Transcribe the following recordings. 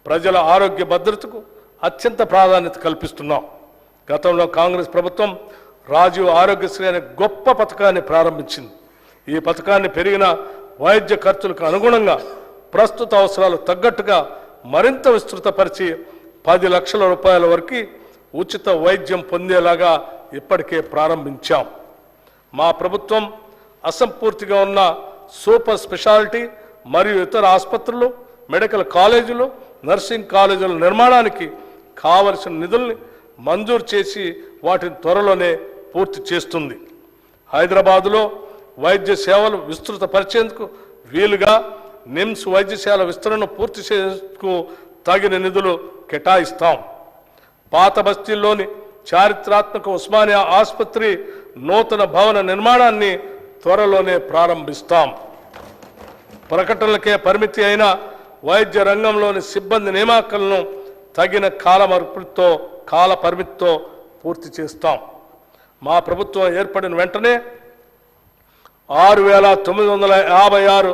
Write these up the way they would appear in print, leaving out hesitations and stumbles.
ప్రజల ఆరోగ్య భద్రతకు అత్యంత ప్రాధాన్యత కల్పిస్తున్నాం. గతంలో కాంగ్రెస్ ప్రభుత్వం రాజీవ్ ఆరోగ్యశ్రీ అనే గొప్ప పథకాన్ని ప్రారంభించింది. ఈ పథకాన్ని పెరిగిన వైద్య ఖర్చులకు అనుగుణంగా ప్రస్తుత అవసరాలు తగ్గట్టుగా మరింత విస్తృతపరిచి 10 లక్షల రూపాయల వరకు ఉచిత వైద్యం పొందేలాగా ఇప్పటికే ప్రారంభించాం. మా ప్రభుత్వం అసంపూర్తిగా ఉన్న సూపర్ స్పెషాలిటీ మరియు ఇతర ఆసుపత్రులు, మెడికల్ కాలేజీలు, నర్సింగ్ కాలేజీల నిర్మాణానికి కావలసిన నిధుల్ని మంజూరు చేసి వాటిని త్వరలోనే పూర్తి చేస్తుంది. హైదరాబాదులో వైద్య సేవలు విస్తృతపరిచేందుకు వీలుగా నిమ్స్ వైద్యశాల విస్తరణను పూర్తి చేసేందుకు తగిన నిధులు కేటాయిస్తాం. పాత బస్తీల్లోని చారిత్రాత్మక ఉస్మానియా ఆసుపత్రి నూతన భవన నిర్మాణాన్ని త్వరలోనే ప్రారంభిస్తాం. ప్రకటనలకే పరిమితి అయిన వైద్య రంగంలోని సిబ్బంది నియామకాలను తగిన కాల పరిమితితో పూర్తి చేస్తాం. మా ప్రభుత్వం ఏర్పడిన వెంటనే 6,956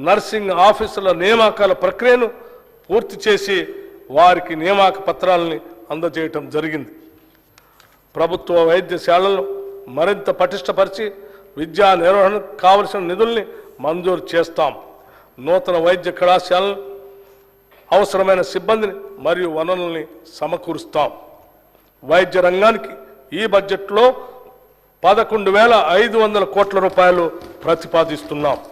నర్సింగ్ ఆఫీసుల నియామకాల ప్రక్రియను పూర్తి చేసి వారికి నియామక పత్రాలని అందజేయటం జరిగింది. ప్రభుత్వ వైద్యశాలలను మరింత పటిష్టపరిచి విద్యా నిర్వహణకు కావలసిన నిధుల్ని మంజూరు చేస్తాం. నూతన వైద్య కళాశాలను అవసరమైన సిబ్బందిని మరియు వనరుల్ని సమకూరుస్తాం. వైద్య రంగానికి ఈ బడ్జెట్లో 11,500 కోట్ల రూపాయలు ప్రతిపాదిస్తున్నాం.